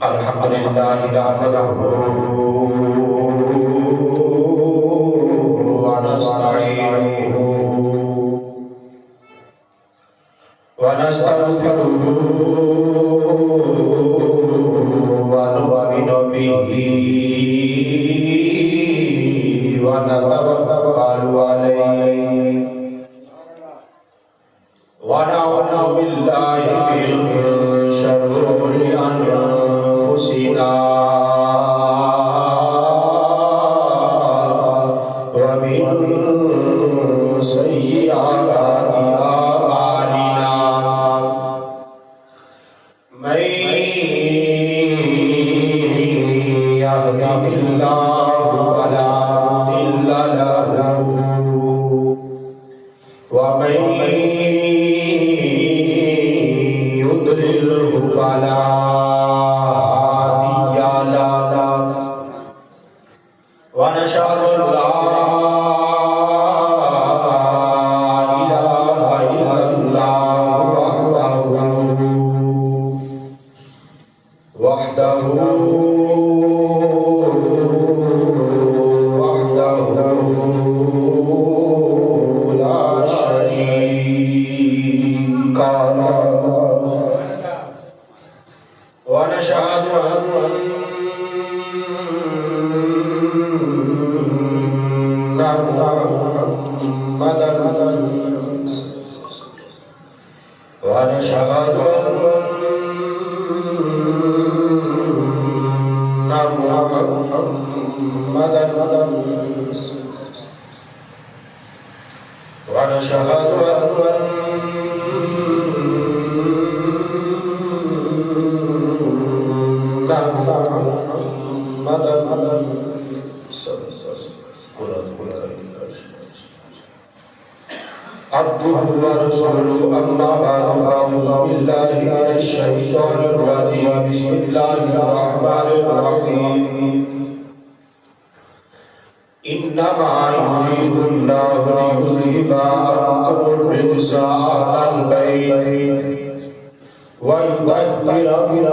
الحمد لله نحمده ونستعينه ونستغفره ونؤمن به ونتوكل عليه ونعوذ بالله من شرور أنفسنا ومن سيئات أعمالنا من يهده الله فلا مضل له ومن يضلله فلا هادي له ونشهد أن لا إله إلا الله وحده لا شريك له ونشهد أن محمدا عبده ورسوله أما بعد فأعوذ بالله من الشيطان الرجيم بسم الله الرحمن الرحيم إنما يريد الله ليذهب عنكم الرجس أهل البيت ويطهركم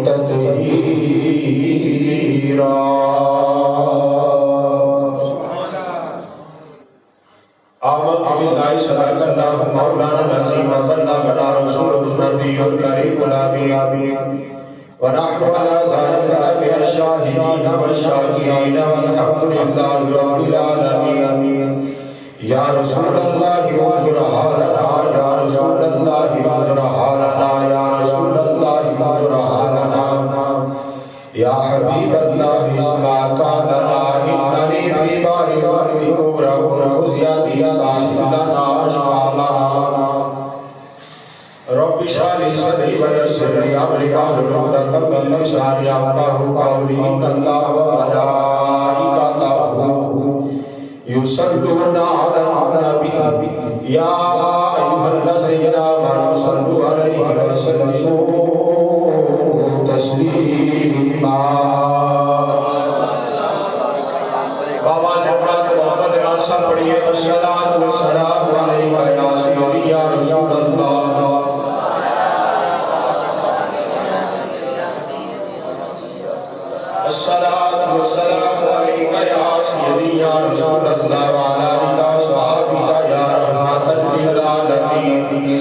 تطهيرا آمنت بالله صدق الله مولانا العظيم وبلغنا رسوله النبي الكريم الأمين ونحن على ذلك من الشاهدين والشاكرين والحمد لله رب العالمين يا رسول الله انظر حالنا يا رسول الله انظر حالنا يا رسول الله انظر حالنا يا حبيب الله اسمع قالنا إنني في بار غرب مغرق خذ يدي ساحلنا أشقى لنا رب اشرح لي صدري ويسر لي أمري واحلل عقدة من لساني يفقهوا قولي إن الله وملائكته يصلون على النبي يا أيها الذين آمنوا صلوا عليه وسلموا تسليما بابا سے پڑھا محمد راسا پڑھیے الصلاۃ والسلام علیک یا سیدی یا رسول اللہ الصلاۃ والسلام علیک یا سیدی یا رسول اللہ وعلی آلک وصحبہ یا رحمۃ للعالمین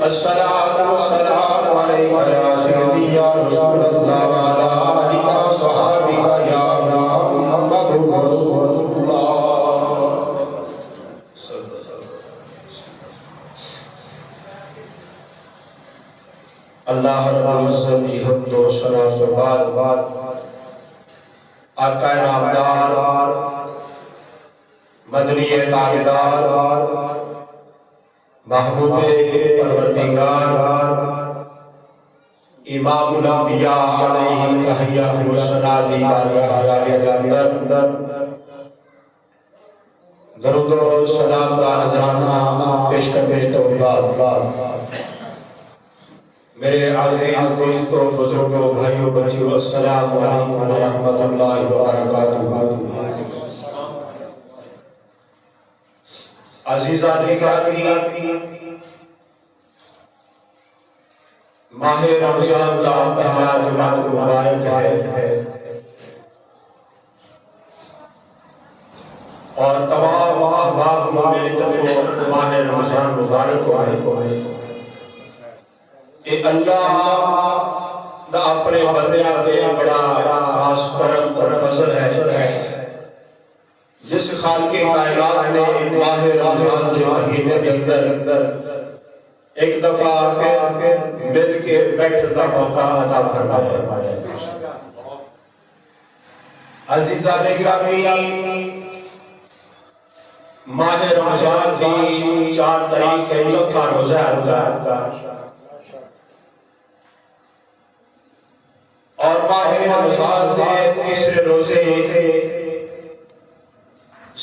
الصلاۃ والسلام علیک یا سیدی یا رسول اللہ وعلی آلک وصحبہ یا محمد رسول اللہ اللہ رب العزت کی حمد و ثنا کے بعد آقا نامدار مدنی تاجدار محبوب پروردگار امام الانبیاء علیہ تحیہ و ثنا دی بارگاہ عالیہ کے اندر درود و سلام کا نذرانہ پیش کرنے تو بعد میرے عزیز دوستوں بزرگوں بھائیوں بچیوں السلام علیکم ورحمۃ اللہ وبرکاتہ عزیزان گرامی ماہ رمضان کا پہلا جمعہ مبارک ہے اور تمام احباب کو میری طرف ماہ رمضان مبارک ہے. اے اللہ دا اپنے بندیاں تے بڑا خاص کرم اور فضل ہے جس خالق کائنات نے ماہ رمضان کے مہینے کے اندر ایک دفعہ پھر مل کے بیٹھنے کا موقع عطا فرمایا. عزیزان گرامی، ماہ رمضان کی 4 تاریخ ہے، چوتھا روزہ ہے اور ماہ رمضان کے تیسرے روزے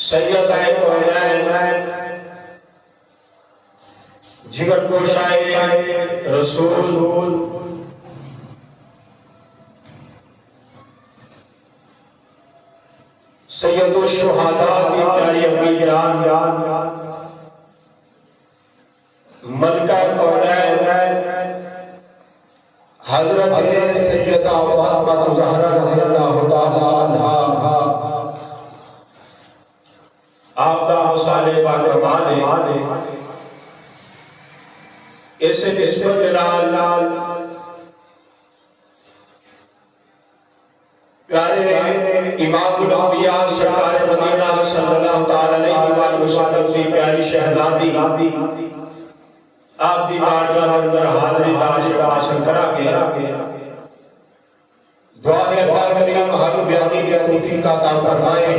سیدہ کونین جگر گوشائے رسول سید الشہداء کی پیاری امی جان ملکہ کونین حضرت سیدہ فاطمہ زہرا رضی اللہ تعالی عنہا آپ دا مصالح باقرمان اسے نسبت لال پیارے امام الانبیاء سرکار مدینہ صلی اللہ تعالی علیہ وآلہ وسلم کی پیاری شہزادی آپ دی بارگاہ کے اندر حاضری داشت حاصل کرا کے دعا ہے اللہ کریم حق بیانی کے توفیق عطا فرمائے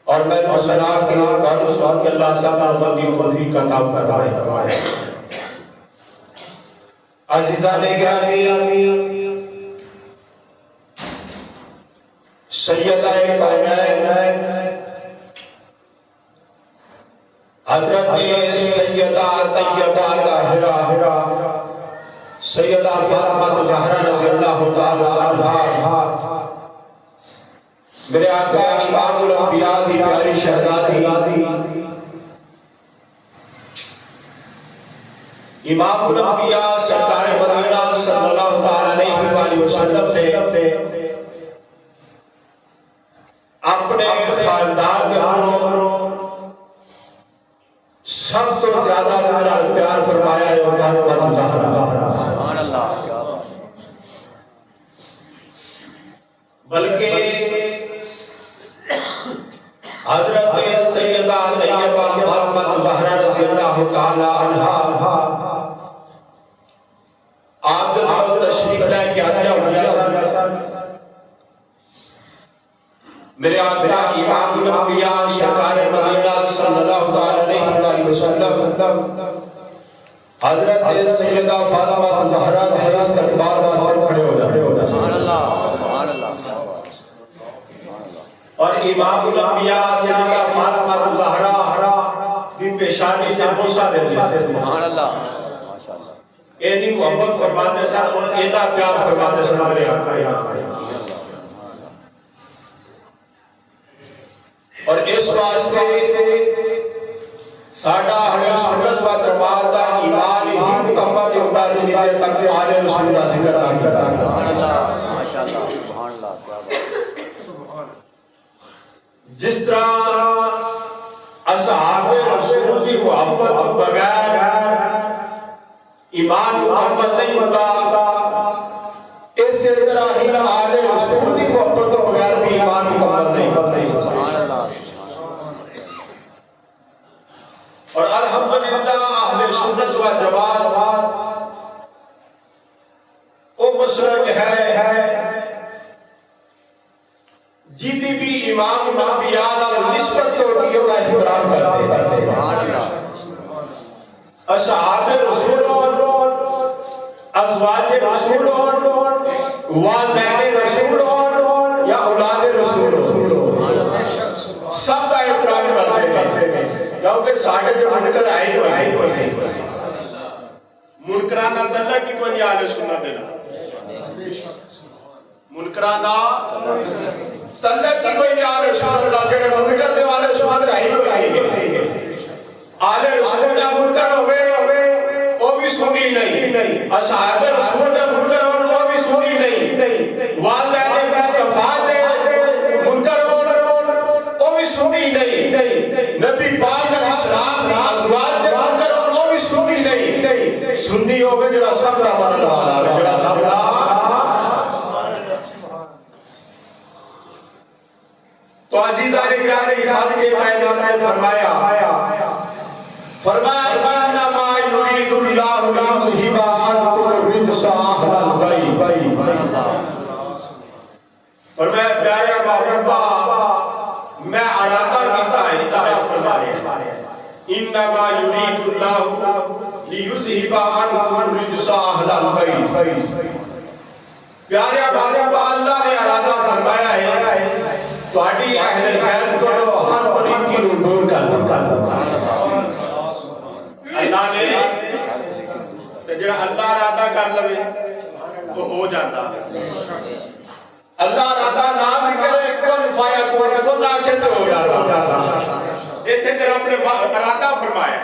اور میں صلاح کے قانون سوال کے اللہ صاحب کی توفیق عطا فرمائے. عزیزان گرامی، سیدہ کونین حضرت سیدہ طیبہ طاہرہ سیدہ فاطمہ زہرا رضی اللہ تعالی عنہا میرے آقا امام الانبیاء کی پیاری شہزادی امام الانبیاء سرکار مدینہ صلی اللہ تعالی علیہ وسلم نے اپنے خاندان کے اندر سب تو زیادہ میرا پیار فرمایا ہے فاطمہ زہرا، بلکہ حضرت سیدہ طیبہ فاطمہ زہرا رضی اللہ تعالی عنہا آپ جو تشریف لے کے آتے ہوئے میرے آقا امام الانبیاء سرکار مدینہ صلی اللہ تعالی علیہ وسلم حضرت سیدہ فاطمہ زہرا نے استقبال واسطے کھڑے ہو جاتے سبحان اللہ اور امام الانبیاء سیدہ فاطمہ زہرا دی پیشانی تے بوسہ دیتے سبحان اللہ ماشاءاللہ. اینی محبت فرماتے سن اور اینا پیار فرماتے سن میرے آقا. اور اس واسطے ساڈا اہل سنت و جماعت دا ایمان ہی مکمل ہوتا ہے جنہیں دیر تک آل رسول کا ذکر نہ کیتا ہے. سبحان اللہ ماشاءاللہ سبحان اللہ. جس طرح اصحاب رسول کی محبت بغیر ایمان مکمل نہیں ہوتا، اسی طرح ہی آل رسول کی محبت بغیر بھی ایمان مکمل نہیں ہوتا. اور الحمدللہ اہل سنت و جماعت وہ مسلک ہے جیدی بھی امام الانبیاء نال نسبت توڑی اور احترام کرتے ہیں. اصحاب رسول ازواج رسول والدین رسول یا اولاد رسول سب کا احترام کرتے ہیں، کیونکہ ساڑھے جو منکر آئے ہوئے منکرانہ تعلق کی کوئی آلے سننا دینا، منکرانہ تعلق کی کوئی آلے سننا دینا، منکر نے آلے سننا دینا. آلے رسول منکر ہوئے وہ بھی سنی نہیں، اصحاب رسول نے منکر اور وہ بھی سنی نہیں، والدین مصطفیٰ نے منکر اور وہ بھی سنی نہیں، نبی پاک علیہ السلام نے ازواج نے منکر اور وہ بھی سنی نہیں، سنی ہوگا جڑا سب دا مدد والا ہے، جڑا سب دا تو عزیزان گرامی خالق کائنات نے فرمایا انما یرید اللہ لیذھب عنکم الرجس اہل البیت، فرمایا پیارے محبوبہ میں ارادہ کیتا ہے، اللہ فرما رہے ہیں انما یرید اللہ لیذھب عنکم الرجس اہل البیت، پیارے محبوبہ اللہ نے ارادہ فرمایا ہے تہاڈی اہل بیت کو ہر پلیتی نو دور کر دوں، اللہ نے جڑا اللہ ارادہ کر لوے وہ ہو جاتا ہے، اللہ ارادہ نہ بھی کرے کن فیکون کن آکھے تو ہو جاتا، ایتھے تے رب نے ارادہ فرمایا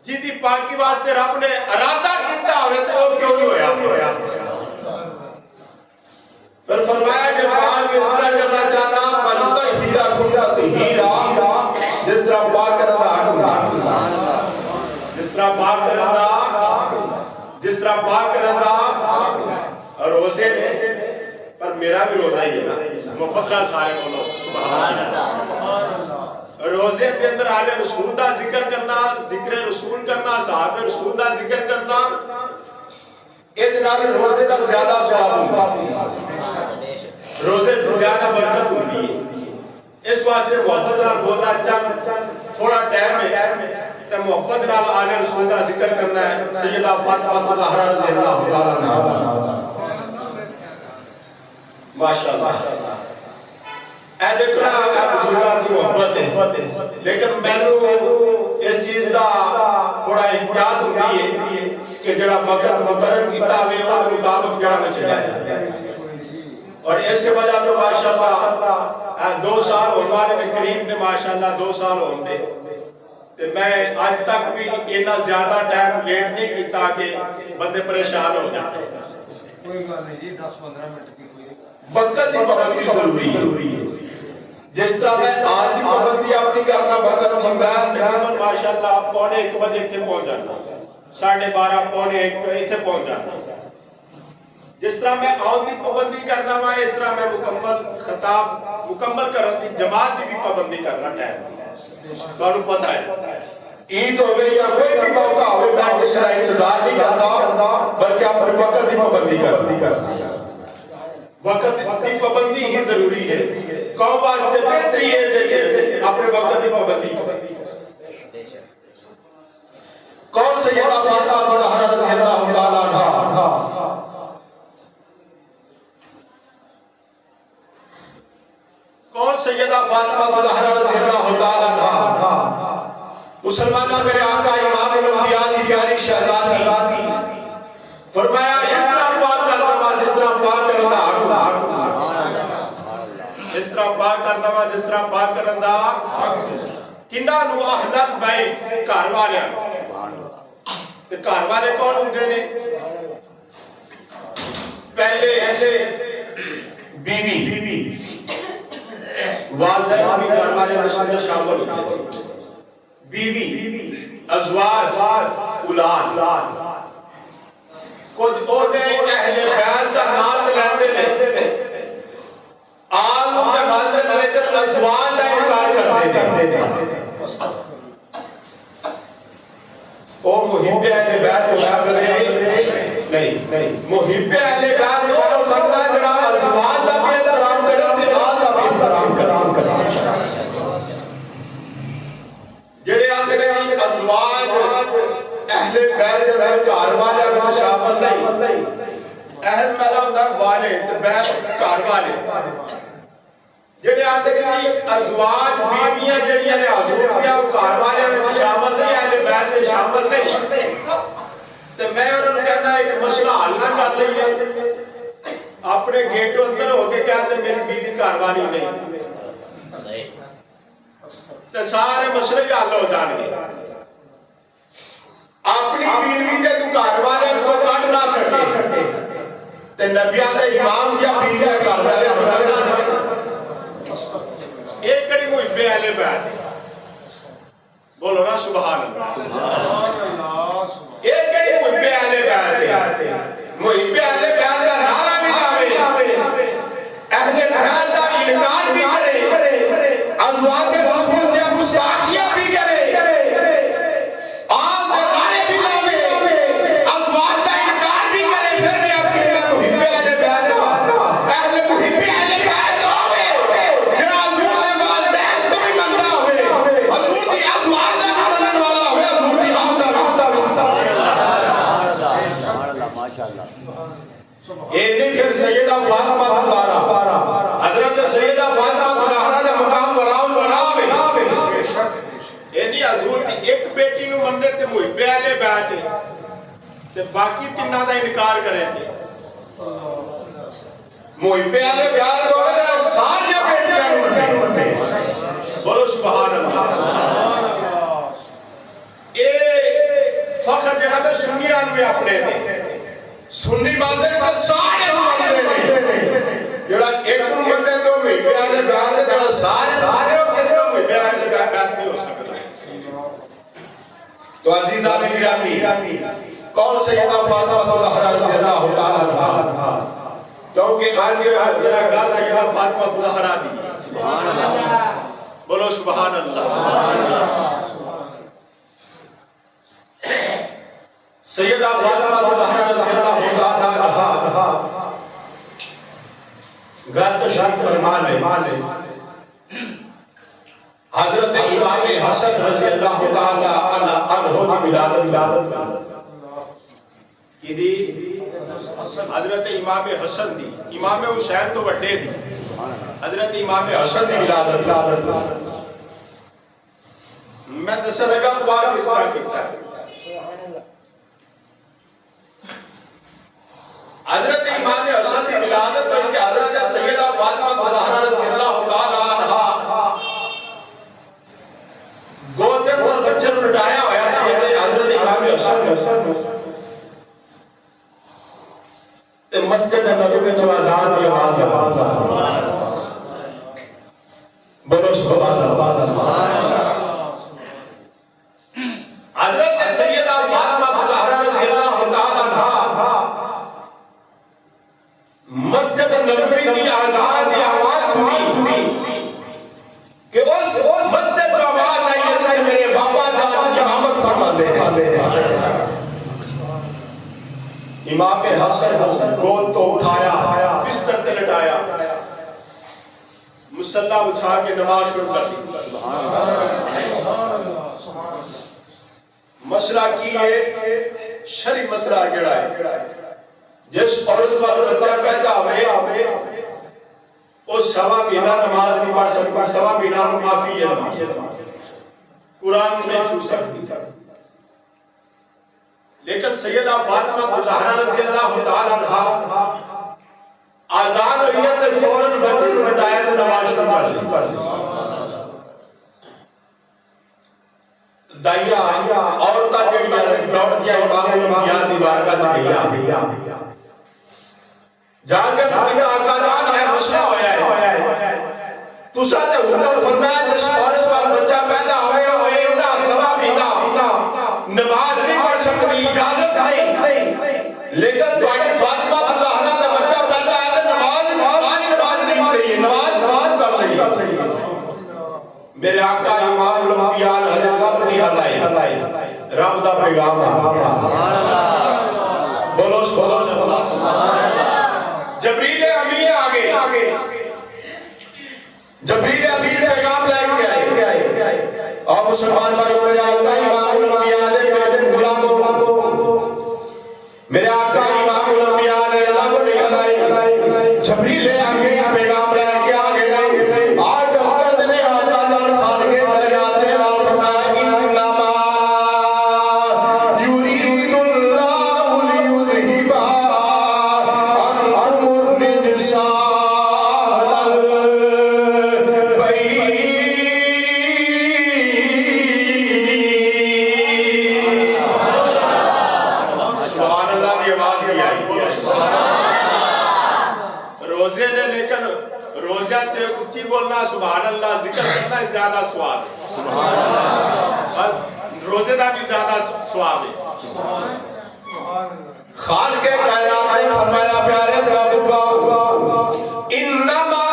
جی دی پاکی واسطے رب نے ارادہ کیتا ہوئے تو وہ کیوں نہیں ہویا، پھر فرمایا کہ پاک اس طرح کرنا چاہنا ملتا ہیرا کنتا ہیرا جس طرح پاک کرنا جس طرح پاک کرنا جس طرح پاک کرنا روزے میں پر میرا بھی روزہ ہی ہے نا محبت نہ سارے بولو سبحان اللہ، روزے کے اندر آل رسول دا ذکر کرنا، ذکر رسول کرنا، صحابہ رسول دا ذکر کرنا، اتنال روزے دا زیادہ ثواب ہوتا، روزے تو زیادہ برکت ہوتی ہے، اس واسطے محبت نال بولنا چاہتا تھوڑا ٹائم ہے تو محبت نال آل رسول دا ذکر کرنا ہے، سیدہ فاطمہ الزہرا رضی اللہ تعالیٰ عنہا، ماشاءاللہ اے دیکھنا اے بزرگاں کی محبت ہے، لیکن میں نے اس چیز دا تھوڑا احتیاط ہوتی ہے کہ جڑا وقت مقرر کیتا ہوئے اور مطابق جڑا میں چلا جاتا ہے، اور اس سے وجہ تو ماشاءاللہ 2 سال ہونے والے نے قریب نے ماشاءاللہ 2 سال ہوندے تے میں آج تک بھی اتنا زیادہ ٹائم لیٹ نہیں کیتا کہ بندے پریشان ہو جاتے ہیں، کوئی گل نہیں جی 10-15 منٹ کی کوئی وقت کی پابندی ضروری ہے، جس طرح میں آج کی پابندی اپنی کرنا وقت کی میں تقریباً ماشاءاللہ 1:45 بجے اتنے پہنچ جاتا، 12:30 1:45 اتنے پہنچ جاتا، جس طرح میں آن دی پابندی کرنا وا اس طرح میں مکمل خطاب مکمل کرن دی جماعت دی بھی پابندی کرنا ٹائم تانوں پتہ ہے، عید ہوے یا کوئی بھی موقع ہوے میں کسی کا انتظار نہیں کرتا بلکہ اپنے وقت کی پابندی کرتی وقت کی پابندی ہی ضروری ہے، قوم واسطے بہتری ہے کہ اپنے وقت کی پابندی کون سیدہ فاطمہ الزہرا رضی اللہ تعالیٰ عنہا، کون سیدہ فاطمہ الزہرا رضی اللہ تعالیٰ عنہا مسلمانہ میرے آقا امام الانبیاء کی پیاری شہزادی، فرمایا اس طرح پاک کرنا جس طرح پاک کرنا اس طرح پاک کرنا جس طرح پاک کرنا کنہ نو اہل البیت گھر والے تے گھر والے کون ہوندے نے؟ پہلے بیوی والدین بھی گھر والے میں شامل ہوتے ہیں، بیوی ازواج اولاد کچھ اونے اہل بیت کا نام لیندے نے آل کے مانتے ہیں لیکن ازواج کا انکار کرتے ہیں، او محب اہل بیت ہو سکتا ہے نہیں، محب اہل بیت ہو سکتا ہے جڑا ازواج کا بھی احترام کرے تے آل کا بھی احترام کرے، جڑے آندے نے ازواج اہل بیت دے گھر والے وچ شامل نہیں، اہل ملا ہوندا والد بیت گھر والے، جڑے آندے نے ازواج بیویاں جڑیاں نے حضور دیا گھر والے وچ شامل نہیں، اہل بیت دے شامل نہیں، تے میں انہاں نوں کہنا ایک مسئلہ حل نہ کر لئیے اپنے گیٹوں اندر ہو کے کہتے میری بیوی گھر والی نہیں تے سارے مسئلے حل ہو جان گے، اپنی بیوی دے تو گھر والے کو کڈ نہ سکے تے نبیاں دے امام یا بیوی دے گھر والے ایک کڑی محب اہل بیت بولو نا سبحان اللہ ایک کڑی محب اہل بیت محب اہل بیت کا نعرہ بھی لاوے اہل بیت کا انکار بھی کرے ازواج رسول دے گستاخیاں بھی کرے آل دے نعرے بھی لاوے ازواج کا انکار بھی کرے پھر بھی آپ کے میں محب اہل بیت اہل محب اہل بیت ہوئے جو حضور دے والدین تو ہی منتا ہوئے حضور دی ازواج دا منن والا ہوئے حضور دی نہیں پھر سیدہ فاطمہ زہرا حضرت سیدہ فاطمہ زہرا دا مقام وراؤ وراؤ میں نہیں حضور دی ایک بیٹی نو مننے تے محب اہل بیت تے باقی تیناں دا انکار کریں گے محب اہل بیت تو میرا ساری بیٹیاں نو مننے بولو سبحان اللہ اے فخر جہاں تے سنیاں نو اپنے دے سنی باندے نے سارے باندے نے جڑا ایک نو مننے تو محب اہل بیت جڑا سارے ہو کس کو محب اہل بیت نہیں ہو سکتا تو عزیزان گرامی کون سیدہ فاطمہ زہرا رضی اللہ تعالی عنہا کیونکہ آج ذرا گا سیدہ فاطمہ زہرا دی سبحان اللہ بولو سبحان اللہ سیدہ فاطمہ زہرا رضی اللہ تعالی عنہا گھر تشریف فرما لے حضرت امام حسن رضی اللہ تعالی عنہ کی ولادت کی دی حضرت امام حسن دی امام حسین تو وڈے دی حضرت امام حسن دی ولادت میں دس لگا پاک اس طرح کیتا ہے حضرت امام حسن کی ولادت تو کہ حضرت سیدہ فاطمہ زہرا رضی اللہ تعالی عنہا گودن پر بچے نو لٹایا ہویا سی حضرت امام حسن تے مسجد نبی میں جو اذان دی آواز بولو سبحان اللہ حضرت سیدہ فاطمہ زہرا رضی اللہ تعالی عنہا مسجد نبوی دی آزان دی آواز سنی کہ اس مسجد میں آواز آئی ہے کہ میرے بابا جان کی امامت فرما دے امام حسن گود تو اٹھایا بستر تے لٹایا مصلی بچھا کے نماز شروع کر دی مسئلہ کی ہے شرعی مسئلہ کیڑا ہے جس عورت پر بچہ پیدا ہوئے وہ سوا مہینہ نماز نہیں پڑھ سکتی سوا مہینہ معافی ہے نماز قرآن نہیں چھو سکتی لیکن سیدہ فاطمہ زہرا رضی اللہ تعالی عنہا آزان ہوئی ہے تو فوراً بچے کو ہٹایا تو نماز شروع کر دی دائیا عورتہ جڑیاں دوڑ دیا امام الانبیاء دی بارگاہ چ گیا جا کر کہ آقا جان ہے مسئلہ ہویا ہے تسا تے حکم فرمایا جس عورت پر بچہ پیدا ہوئے ہو ایڈا سوا مہینہ نماز نہیں پڑھ سکتی اجازت نہیں لیکن تواڈی فاطمہ زہرا دا بچہ پیدا ہے تو نماز نہیں پڑھی نماز کر لی میرے آقا امام الانبیاء حضرت اپنی ہدایت رب دا پیغام بولو سبحان اللہ جبریل امین آگے جبریل امین پیغام لے کے آئے اور مسلمان بھائیوں میرے آقا امام الانبیاء نے غلاموں میرے آقا امام الانبیاء نے اللہ کو نہیں ہدایت جبریل امین پیغام لے کے آگے نہیں آج حضرت نے آقا جان خان کے بیانات نے اعلان فرمایا انما یرید اللہ لیذہب عنکم الرجس اہل البیت آئی بولو سبحان اللہ روزے نے لیکن روزہ تے اچھی بولنا سبحان اللہ ذکر کرنا زیادہ ثواب ہے روزے دا بھی زیادہ ثواب ہے خالق کائنات نے فرمایا پیارے محبوبہ انما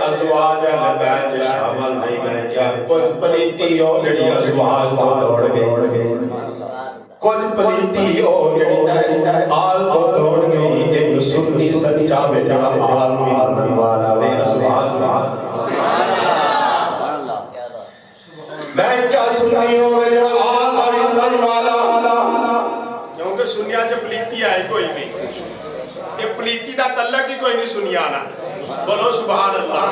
ازواج اہل بیت شامل نہیں میں کیا کچھ پلیتی ہو جڑی ازواج تو دوڑ گئی کچھ پلیتی ہو جڑی آل تو دوڑ گئی ایک سنی سچا بے جڑا آل مانن والا وے ازواج میں کیا سنی ہو جڑا آل مانن والا کیونکہ سنیا جب پلیتی آئے کوئی نہیں یہ پلیتی دا تعلق ہی کوئی نہیں سنیا نا بولو سبحان اللہ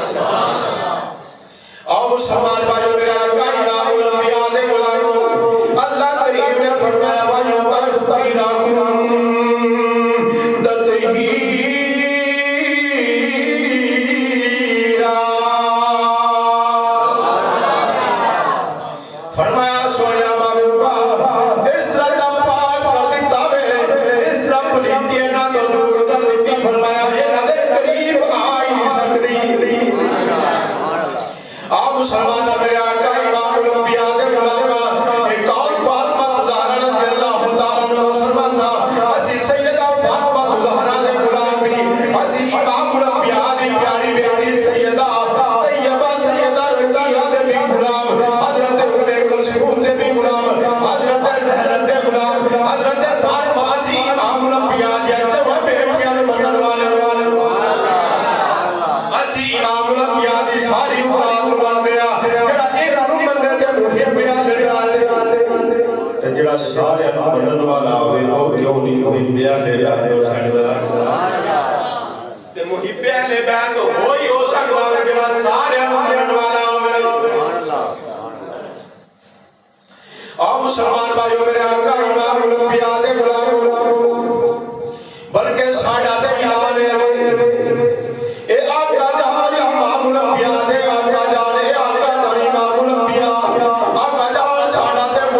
اور مسلمان بھائیو میرے آقا امام الانبیاء دے غلاموں اللہ کریم نے فرمایا وَيُطَهِّرَكُمْ تَطْهِيرًا فرمایا سویا محبوبہ اس طرح کا پاک کر دیتا ہے اس طرح پلیتی نہ تو دور کر دیتی فرمایا یہ نہ دے قریب آئی نہیں سکتی آپ مسلمانہ میرے آقا امام الانبیاء دے غلامہ ایک اور فاطمہ زہرا رضی اللہ تعالیٰ عنہ مسلمانہ اسی سیدہ فاطمہ زہرا دے غلام بھی اسی امام الانبیاء دی پیاری بیٹی سیدہ طیبہ سیدہ رقیہ دے بھی غلام حضرت ام کلثوم دے بھی غلام حضرت زینب دے غلام حضرت فاطمہ اسی امام الانبیاء دے جب بیٹیاں منن والے اسی امام الانبیاء دی ساری اولاد جڑا سارے بنن والا ہوئے وہ کیوں نہیں محب اہل بیت ہو سکتا تے محب اہل بیت ہو ہی ہو سکتا ہے جڑا سارے بنن والا ہوئے اور مسلمان بھائیو میرے آقا امام الانبیاء دے غلام بلکہ ساڈا تے اعلان ہے اے آقا جان امام الانبیاء دے آقا جان اے آقا جان امام الانبیاء آقا جان ساڈا تے ہے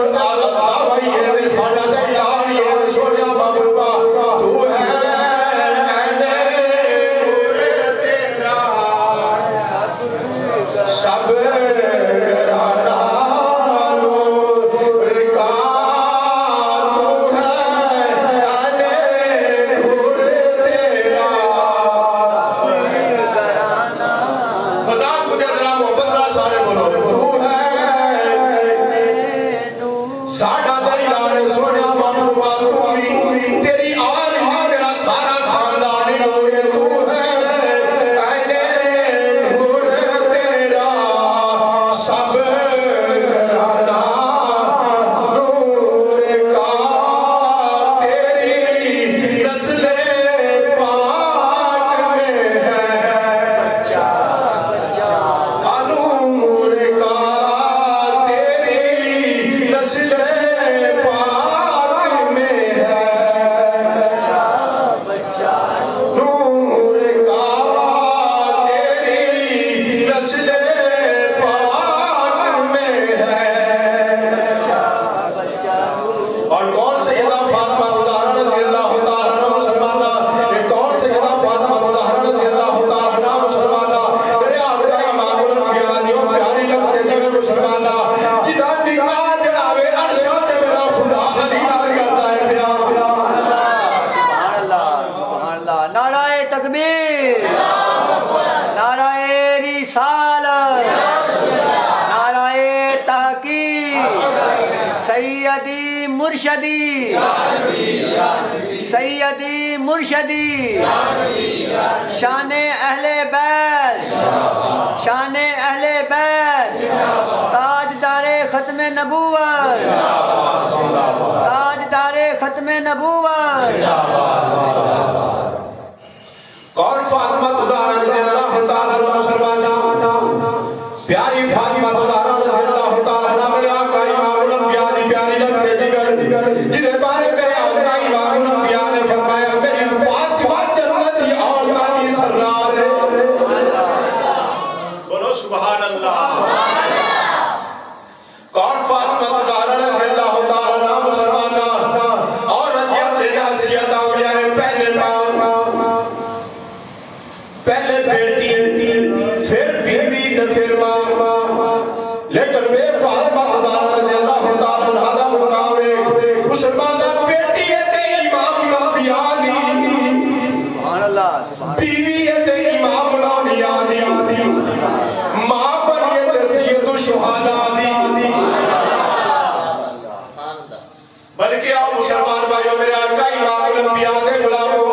مرشدی سیدی مرشدی شان اہل بیت شان اہل بیت تاجدار ختم نبوت تاجدار ختم نبوت کون فاطمہ زہرا رضی اللہ تعالیٰ عنہ مسلمان پیاری فاطمہ زہرا رضی اللہ تعالیٰ عنہ میرے آقا امام الانبیاء دی پیاری لگتے جگر جنہیں بارے میرے آقا امام الانبیاء نے فرمایا میری فاطمہ جنتی عورتاں کی سردار ہے بولو سبحان اللہ کون فاطمہ زہرا رضی اللہ تعالیٰ عنہ مسلمان عورت یا حیثیت اولیاء نے پہلے بیٹی پھر بیوی تے پھر ماں لیکن وہ فاطمہ زہرا رضی اللہ تعالیٰ عنہ دا مقام ہے مسلمان بیٹی ہے تے امام الانبیاء دی سبحان اللہ بیوی ہے تے امام الانبیاء دی ماں بنی ہے تے سید الشہداء دی بلکہ آؤ مسلمان بھائیو میرے آقا امام الانبیاء دے غلاموں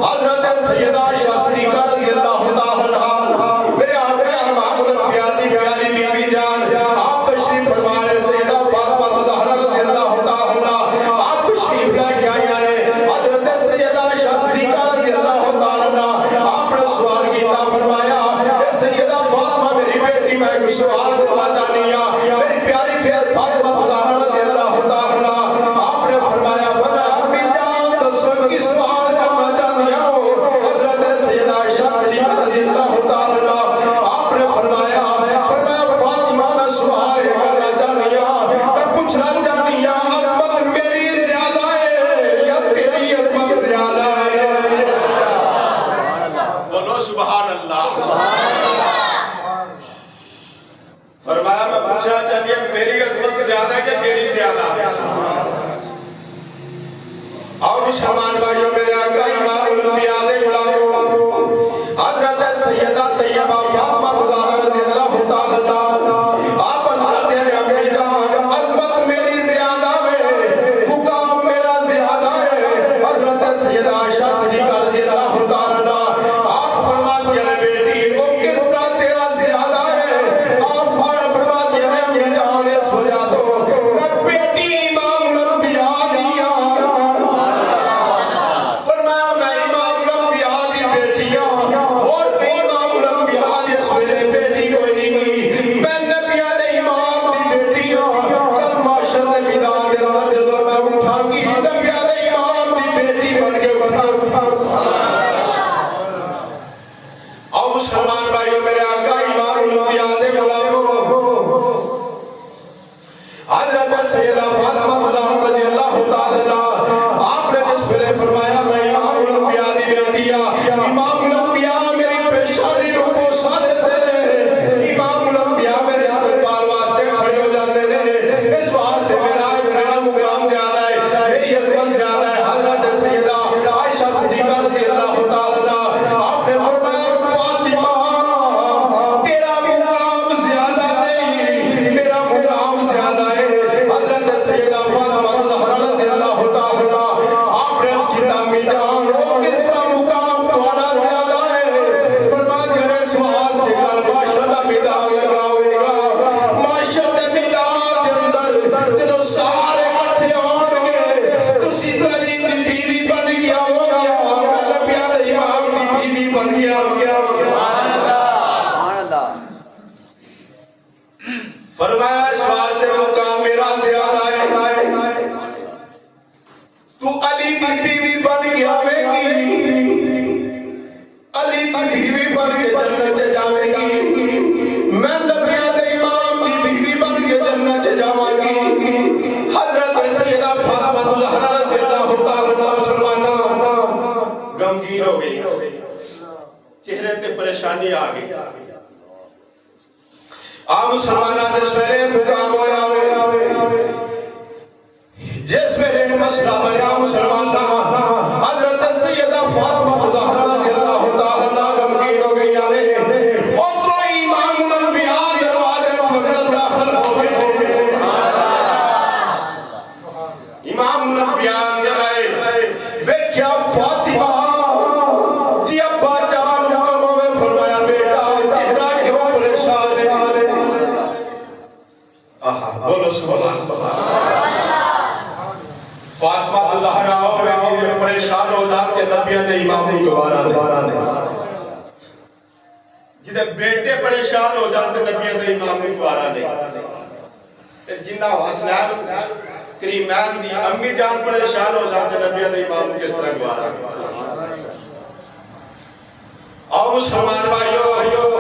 حضرت سیدہ عائشہ صدیقہ رضی اللہ تعالیٰ عنہ میرے آقا امام الانبیاء دی پیاری بیوی جان آپ تشریف فرما رہے سیدہ فاطمہ زہرا رضی اللہ تعالیٰ عنہ آپ تشریف لے کے آئی ہیں حضرت سیدہ عائشہ صدیقہ رضی اللہ تعالیٰ عنہ آپ نے سوال کیتا فرمایا اے سیدہ فاطمہ میری بیٹی میں کوئی سوال کرنا چاہنی ہوں میری پیاری پھر فاطمہ زہرا رضی اللہ تعالیٰ عنہ آپ نے فرمایا امی جان دسو کس سوال کرنا چاہنی ہوں حضرت سیدہ عائشہ صدیقہ رضی اللہ تعالیٰ عنہ آپ نے فرمایا فاطمہ میں سوال کرنا چاہنی ہوں میں پوچھنا چاہنی ہوں عظمت میری زیادہ ہے یا تیری عظمت زیادہ ہے بولو سبحان اللہ فرمایا میں پوچھنا چاہنی ہوں میری عظمت زیادہ ہے کہ تیری زیادہ ہے اور مسلمان بھائیوں میرے آقا امام الانبیاء دے غلاموں حضرت سیدہ طیبہ فاطمہ زہرا رضی اللہ تعالیٰ عنہ آپ عرض کرتے ہیں امی جان عظمت میری زیادہ ہے مقام میرا زیادہ ہے حضرت سیدہ عائشہ صدیقہ رضی اللہ تعالیٰ عنہ آپ فرماتی ہیں بیٹی وہ کس طرح تیرا زیادہ ہے آپ فرماتی ہیں امی جان اس وجہ تو میں بیٹی امام الانبیاء دیا مسلمان بھائیوں میرے آقا امام الانبیاء دے غلاموں حضرت سیدہ فاطمہ زہرا رضی اللہ تعالیٰ عنہ آپ نے جس پہلے فرمایا میں امام الانبیاء دی بیٹیا امام الانبیاء میری پیشانی نو بوسا دیتے نے امام الانبیاء میرے استقبال واسطے کھڑے ہو جاتے نے اس واسطے میرا مقام زیادہ ہے میری عظمت زیادہ ہے حضرت سیدہ عائشہ صدیقہ رضی اللہ تعالیٰ عنہ آپ نے فرمایا فرمایا اس واسطے مقام میرا زیادہ ہے تو علی کی بیوی بن کے آوے گی علی کی بیوی بن کے جنت جاوے گی میں نبیوں دے امام کی بیوی بن کے جنت جاواں گی حضرت سیدہ فاطمہ زہرا رضی اللہ تعالیٰ عنہ مسلمانہ غمگین ہو گئی چہرے تے پریشانی آ گئی آپ مسلمانہ جس ویلے مقام ہویا جس ویلے مسئلہ بنیا مسلمانہ حضرت سیدہ فاطمہ زہرا رضی اللہ تعالیٰ عنہ غمگین ہو گئی اترو امام الانبیاء دروازے کھول داخل ہو گئے فاطمہ زہرا ہوئے پریشان ہو جاتے نبیوں نے امام کو گوارا دے جدے بیٹے پریشان ہو جاتے نبیوں نے امام کو گوارا دے جنہ حسنین کریمین دی امی جان پریشان ہو جاتے نبیوں نے امام کو کس طرح گوارا دے اور مسلمان بھائیو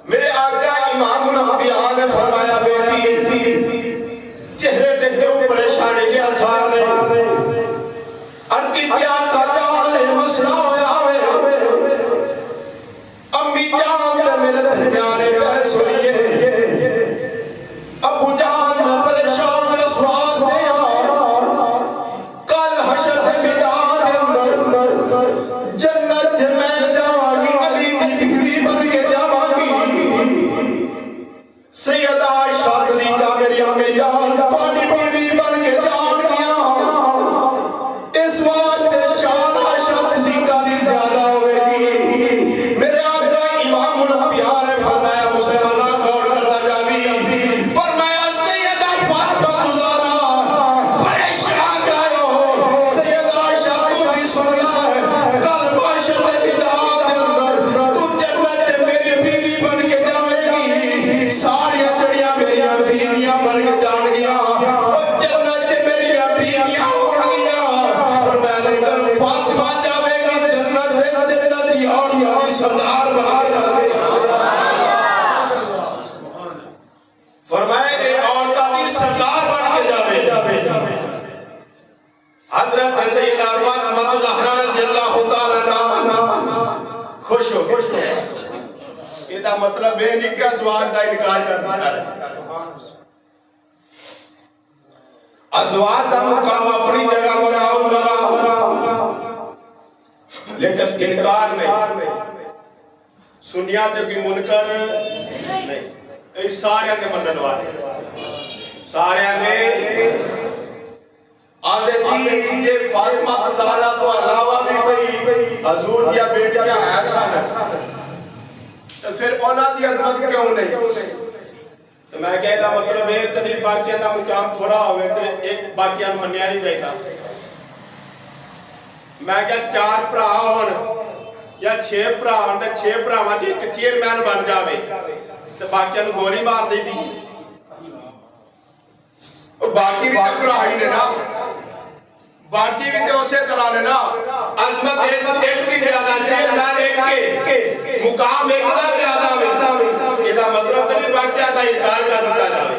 میرے آقا امام الانبیاء نے فرمایا بیٹی چہرے تے کیوں پریشانی کے آثار نے عرض کی پیار کا جان مسئلہ ہویا ہوئے امی جان تے میرے درمیانے بحث ہوئیے ابو جان میں پریشان رسواس دیا کل حشر دے میدان دے اندر جنت میں جاواگی علی دی بیوی بن کے جاواگی سیدہ عائشہ صدیقہ میری امی جان تانی بیوی بن کے جان گیا اس واسطے شان عائشہ صدیقہ دی زیادہ ہوئے گی میرے آقا امام الانبیاء نے فرمایا مسلمانہ غور کرنا جاوی فرمایا سیدہ فاطمہ زہرا پریشان رہے ہو سیدہ عائشہ تو بھی سن رہا ہے کل معاشر دے میدان دے اندر تو جنت میری بیوی بن کے جاوے گی ساری جڑیاں میری بیویاں بن کے جان گیا اور جنت میری بیویاں ہو گیا اور میں نے کل فاطمہ جاوے گی جنتی اور یعنی سردار بن کے جاوے گی فرمائے کہ عورتہ دی سردار بن کے جاوے حضرت سیدہ فاطمہ زہرا رضی اللہ تعالیٰ خوش ہو گئے یہ دا مطلب ہے نہیں کہ ازواج دا انکار کر دیتا ہے ازواج دا مقام اپنی جگہ برا لیکن انکار نہیں سنیا جو کہ منکر نہیں یہ سارے کے مدد والے سارے نے آدھے جی جے فاطمہ زہرا تو علاوہ بھی کوئی حضور دیا بیٹیاں ایسا نہیں تو پھر اونا دی عظمت کیوں نہیں تو میں کہتا مطلب ہے تنی باقیاں دا مقام تھوڑا ہوئے تو ایک باقیاں منیا نہیں جائیتا میں کہتا 4 پرا ہون یا 6 پرا ہون تو 6 پرا ہون جو ایک چیئرمین بن جاوے تو باقیاں نو گولی مار دی دی اور باقی بھی تو پرا ہی لینا باقی بھی تو اسے طرح لینا عظمت ایک بھی زیادہ چیئرمین ایک کے مقام ایک دا زیادہ ہوئے یہ دا مطلب تنی باقیاں دا انکار کر دیتا جاوے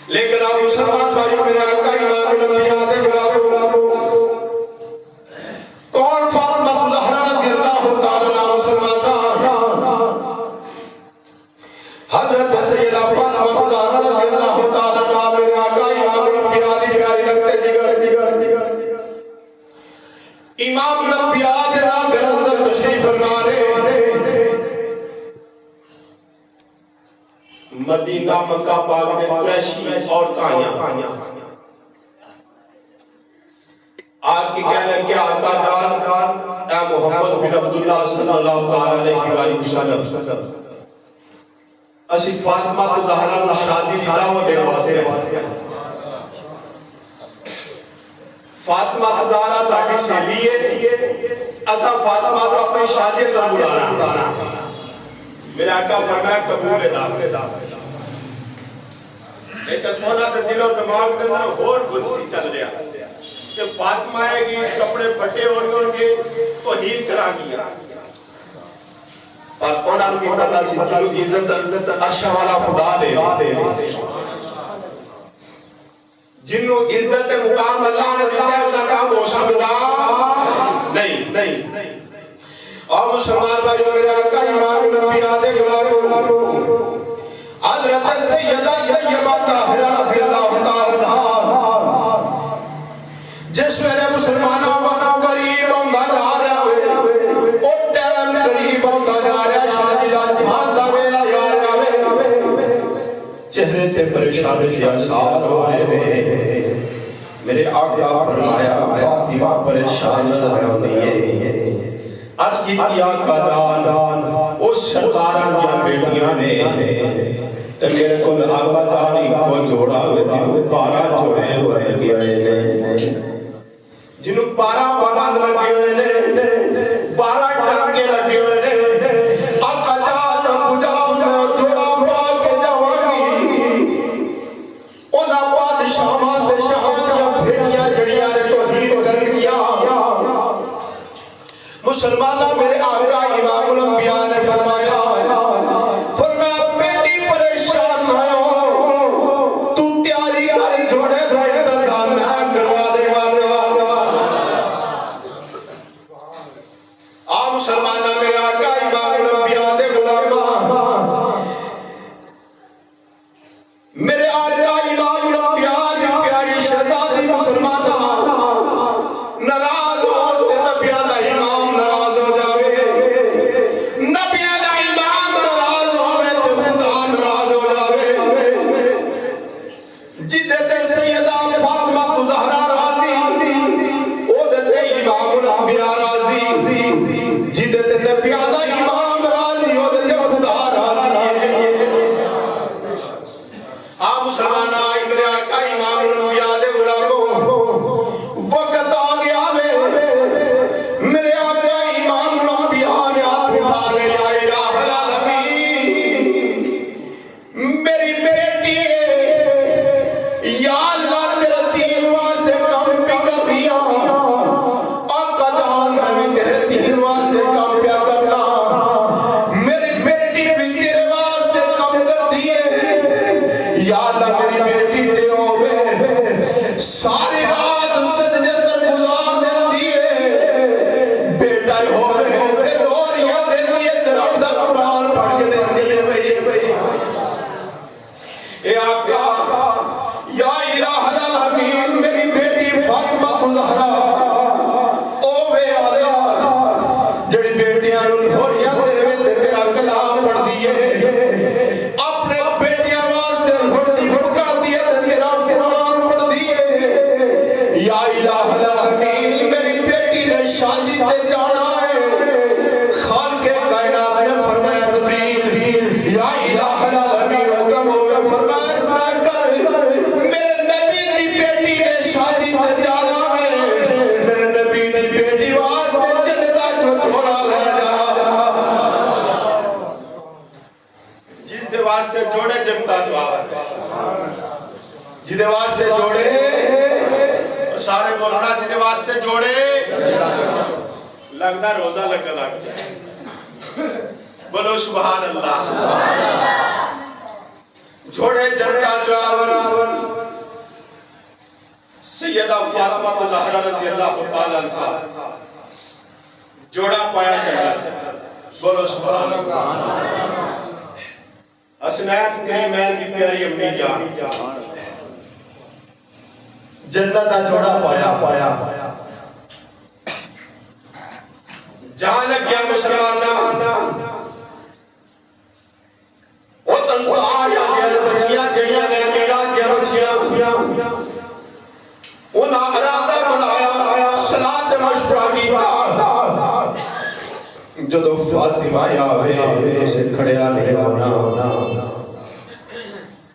لیکن آپ مسلمان بھائی میرے آقا امام الانبیاء دے غلاموں کون فاطمہ زہرا رضی اللہ تعالیٰ مسلمان حضرت سیدہ فاطمہ زہرا رضی اللہ تعالیٰ میرے آقا امام الانبیاء دی پیاری لگتے جگر امام الانبیاء دے نام گھر اندر تشریف فرما رہے مدینہ مکہ پاک میں قریشی عورتاں آپ کی کہنے لگے آقا جان اے محمد بن عبداللہ صلی اللہ علیہ وسلم اسی فاطمہ تو زہرا کو شادی دی دعوت دے واسطے فاطمہ تو زہرا ساڑی سے لیے اسا فاطمہ کو اپنی شادی اندر بلانا میرا آقا فرمایا قبول دعوت لیکن مولا دے دل و دماغ دے اندر اور کچھ سی چل رہا کہ فاطمہ آئے گی کپڑے پھٹے ہوں گے تو ہیل کرا گیا اور انہوں کی پتہ سی جلو عزت عرشہ والا خدا دے جنہوں عزت مقام اللہ نے دیتا ہے انہوں کام ہو سکتا نہیں اور مسلمان بھائیو میرے آقا امام الانبیاء دے غلاموں حضرت سیدہ طیبہ طاہرہ رضی اللہ تعالیٰ جس میں مسلمانوں وقت قریب ہوندہ جا رہا ہوئے اور ٹائم قریب ہوندہ جا رہا شادی دا جھانتا میرا جا رہا ہوئے چہرے تے پریشانی کے آثار ہو رہے ہیں میرے آقا فرمایا فاطمہ پریشان نہیں ہے آج کی آقا جان اس سرداراں دیا بیٹیاں نے تے میرے کو آقا جانی کو جوڑا ہوئے جنہوں پارا جوڑے بند گئے نے جنہوں پارا بند لگے ہوئے نے پارا ٹانکے لگے ہوئے نے آقا جان پجا میں جوڑا پا کے جوانی اونا بادشاہاں دے شہاں دیا بھیٹیاں جڑیاں نے توہین کر گیا مسلمانہ میرے آقا امام الانبیاء نے فرمایا جدے واسطے جوڑے سارے بولنا جدے واسطے جوڑے لگنا روزہ لگا لگ جائے بولو سبحان اللہ جوڑے جنتا جاور سیدہ فاطمہ زہرا رضی اللہ تعالیٰ عنہ جوڑا پایا جنتا بولو سبحان اللہ حسنین کریمین کی پیاری امی جان جنت کا جوڑا پایا جہاں لگ گیا مسلمان وہ تنسار یا بچیاں جڑیاں نے میرات یا بچیاں انہاں ارادہ بنایا صلاة مشورہ کیتا جدو فاطمہ یاوے اسے کھڑیا نہیں ہونا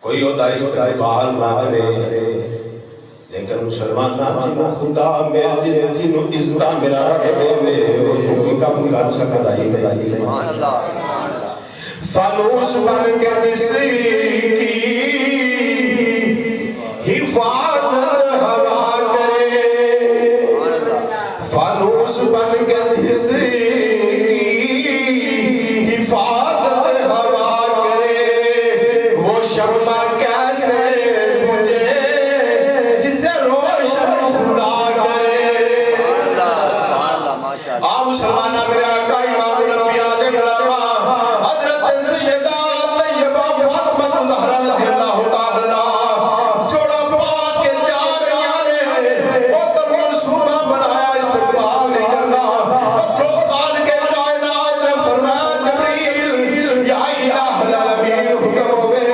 کوئی ہوتا استقبال نہ کرے لیکن مسلمان نہ جنہوں خدا میں جنہوں عزتہ میرا رکھے ہوئے کوئی کم کر سکتا ہی نہیں فانوس بن کے تیسری کی حفاظت ہوا کرے فانوس بن کے تیسری کی حفاظت ہوا کرے وہ شمع کیسے مسلمانہ میرے آقا امام الانبیاء دے غلامہ حضرت سیدہ طیبہ فاطمہ زہرا رضی اللہ تعالیٰ جوڑا پا کے جا رہی نے وہ تو منصوبہ بنایا استقبال نہیں کرنا اپنے خال کے کائنات نے فرمایا جبریل یا الہ العالمین حکم ہوئے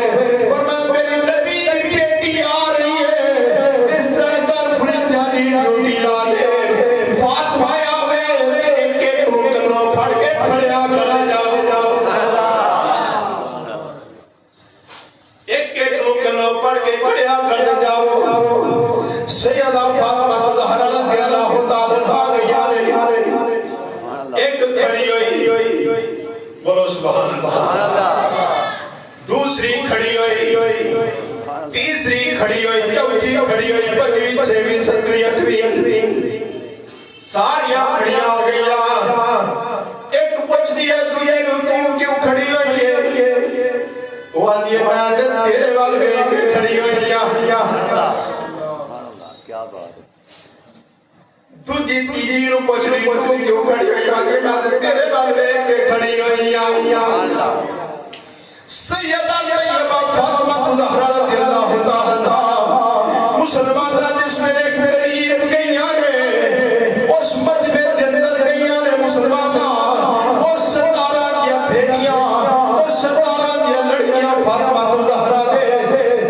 فرمایا میری نبی کی بیٹی آ رہی ہے اس طرح کر فرشتہ دی ڈیوٹی لا دے فاطمہ پڑھ کے کھڑیا کر جاؤ سیدہ فاطمہ زہرا رضی اللہ تعالیٰ عنہا ایک کھڑی ہوئی، بولو سبحان اللہ، دوسری کھڑی ہوئی، تیسری کھڑی ہوئی، چوتھی کھڑی ہوئی، پنجویں، چھویں، ستویں، اٹھویں، ساریاں کھڑیاں ہو گئیاں۔ ایک پوچھ دیا دوسرے نو تو کیوں کھڑی ہوئی ہے؟ وہ آدھی میں تیرے وال ویکھ کے کھڑی ہوئی ہے۔ کیا بات ہے۔ دوجی تیجی نو پوچھ دی تو کیوں کھڑی ہوئی؟ آدھی میں تیرے وال ویکھ کے کھڑی ہوئی ہے۔ سیدہ طیبہ فاطمہ زہرا رضی اللہ تعالیٰ عنہا مسلمانہ جس میں ایک قریب گئیاں نے، اس مجمع کے اندر گئیاں نے مسلمانہ، اس 17 دیا بھیڑیاں، اس 17 دیا لڑکیاں فاطمہ زہرا دے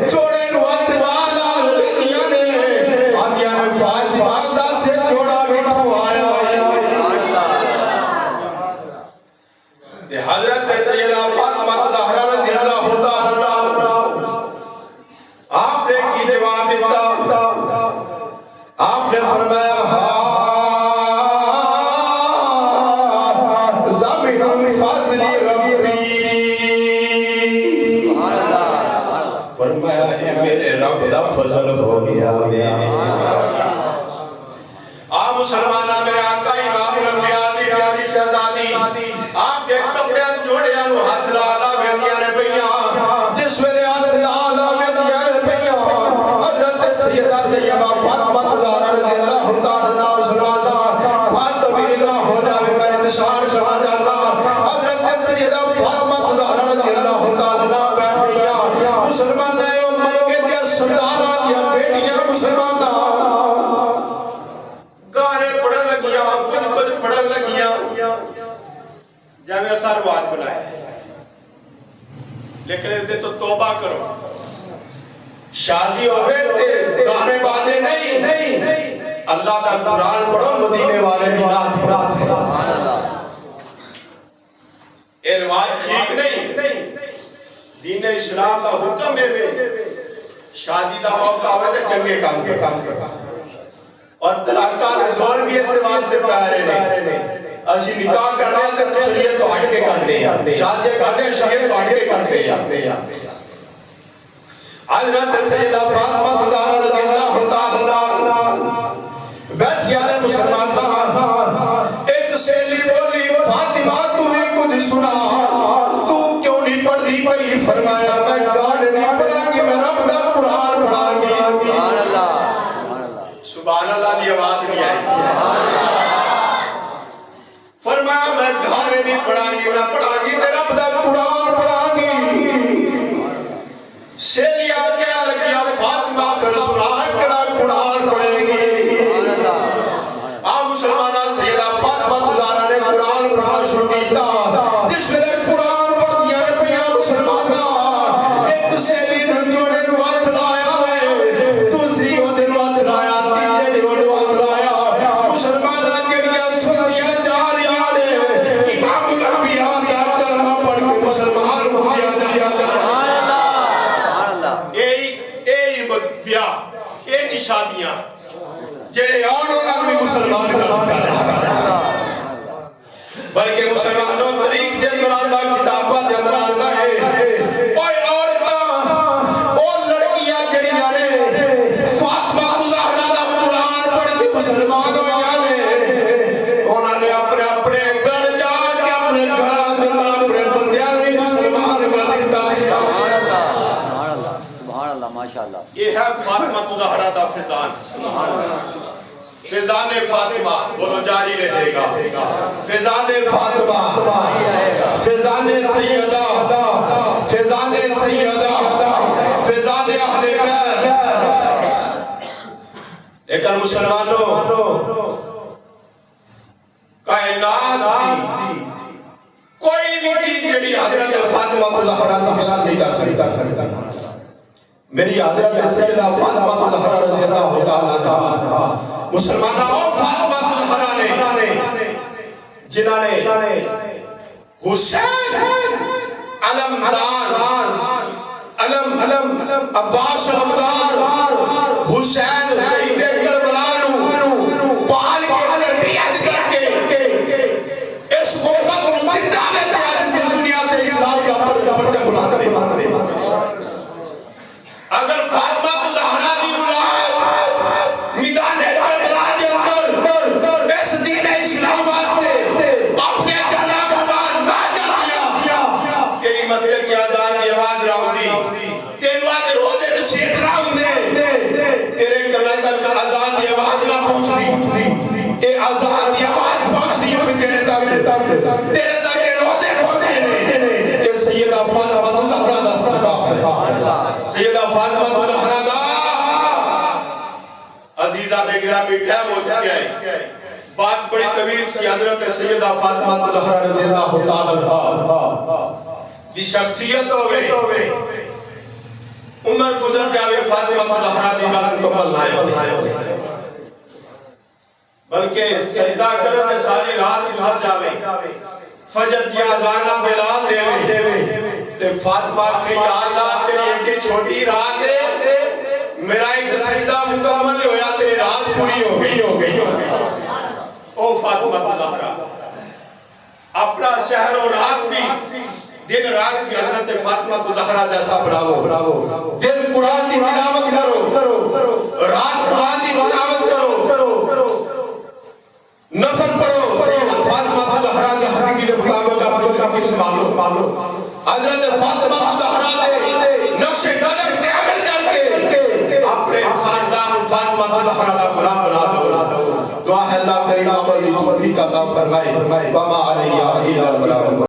جوڑے نو ہاتھ لال لال گئیاں نے، آدھیاں نے فاطمہ دا سے جوڑا بٹھو آیا ہے۔ حضرت سیدہ فاطمہ زہرا رضی اللہ تعالیٰ عنہا آپ نے کی جواب دیتا، آپ نے فرمایا زمین فضل ربی، فرمایا ہے میرے رب دا فضل ہو گیا۔ آپ مسلمانہ میرے آقا امام الانبیاء دی پیاری شہزادی، آپ کے کپڑے جوڑیاں نو ہاتھ لالا ویندیاں نے پئیاں، جس ویلے ہاتھ لالا ویندیاں نے پئیاں، حضرت سیدہ طیبہ فاطمہ زہرا رضی اللہ تعالیٰ عنہا مسلمانہ بات طویل اللہ ہو جاوے میں انتشار کرنا چاہتا، حضرت سیدہ فاطمہ زہرا رضی اللہ تعالیٰ عنہا بیٹھ گیا، مسلمانہ امت کے دیا سردارہ دیا بیٹیاں مسلمانہ گانے پڑھن لگیاں، کچھ پڑھن لگیاں، جب ایسا رواج بنایا ہے، لیکن اس دے تو توبہ کرو، شادی ہوئے تے گانے بازے نہیں، اللہ کا قرآن پڑھو، مدینے والے دی نعت پڑھو۔ یہ رواج ٹھیک نہیں، دین اسلام کا حکم ہے شادی دا موقع ہوئے تے چنگے کام کرو، اور طلاقہ نے زور بھی ایسے واسطے پیارے نہیں، اسی نکاح کرنے ہیں تو شریعت تو ہٹ کے کرنے ہیں، شادی کرنے ہیں شریعت تو ہٹ کے کرنے ہیں۔ حضرت سیدہ فاطمہ زہرا رضی اللہ تعالیٰ بیٹھیا نے مسلمان، ایک سیلی بولی فاطمہ تمہیں کچھ سنا، تو کیوں نہیں پڑھ دی پئی؟ فرمایا میں گانے نہیں پڑھا گی، میں رب دا قرآن پڑھا گی۔ سبحان اللہ دی آواز نہیں آئی، فرمایا میں گانے نہیں پڑھا گی، میں پڑھا گی تے رب دا قرآن پڑھا گی۔ سیلیا کیا لگیا فاطمہ پھر سنا کڑا قرآن پڑھے گی۔ آپ مسلمانہ سیدہ فاطمہ زہرا نے قرآن پڑھنا شروع کیتا، جس میں قرآن پڑھ دیا نے پیا مسلمانہ، ایک سیلی نے جوڑے نو ہاتھ لایا ہے، دوسری وہ دن ہاتھ لایا، تیجے نے وہ ہاتھ لایا، مسلمانہ جڑیاں سنیاں جا رہی نے، امام الانبیاء دا کلمہ پڑھ کے مسلمان ہو دیا جایا۔ یہ شادیاں جڑے آنوں بھی مسلمان کرتا، بلکہ مسلمانوں طریق دے اندر آندا، کتابہ دے اندر آندا ہے، اوہ عورتاں اور لڑکیاں جڑیاں نے فاطمہ زہرا دا قرآن پڑھ کے مسلمان ہوئیاں نے، انہوں نے اپنے اپنے گھر جا کے اپنے گھراں دے اندر اپنے بندیاں نے مسلمان کر دیتا ہے۔ ماشاءاللہ، یہ ہے فاطمہ زہرا دا فیضان، فیضان فاطمہ، بولو جاری رہے گا، فیضان فاطمہ، فیضان سیدہ، فیضان سیدہ، فیضان اہل بیت۔ لیکن مسلمانوں کائنات دی کوئی بھی چیز جڑی حضرت فاطمہ زہرا کی مثال نہیں کر سکتا۔ میری حضرت سیدہ فاطمہ زہرا رضی اللہ تعالیٰ عنہا مسلمانہ اور فاطمہ زہرا نے جنہوں نے حسین علمدار، علم عباس علمدار، حسین شہید کربلا ٹائم ہو چکا ہے بات بڑی طویل سی حضرت سیدہ فاطمہ زہرا رضی اللہ تعالی عنہا دی شخصیت ہوئے عمر گزر جاوے فاطمہ زہرا دی گل مکمل نہ بلکہ سجدہ کرتے ساری رات گزر جاوے فجر دی اذان بلال دے تے فاطمہ کہ یا اللہ تیری ایڈی چھوٹی رات ہے میرا ایک سجدہ مکمل ہویا تیری رات پوری ہو گئی او فاطمہ زہرا اپنا شہر و رات بھی دن رات بھی حضرت فاطمہ زہرا جیسا بناؤ دن قرآن کی تلاوت کرو رات قرآن کی تلاوت کرو نفل پڑھو فاطمہ زہرا کی زندگی کے مطابق اپنا کچھ معلوم حضرت فاطمہ زہرا نے نقش قدر پہ عمل کر کے اپنے خاندان فاطمہ زہرا کا غلام بنا دو دعا ہے اللہ کریم عمل کی توفیق عطا فرمائے وما علیہ الا البلاغ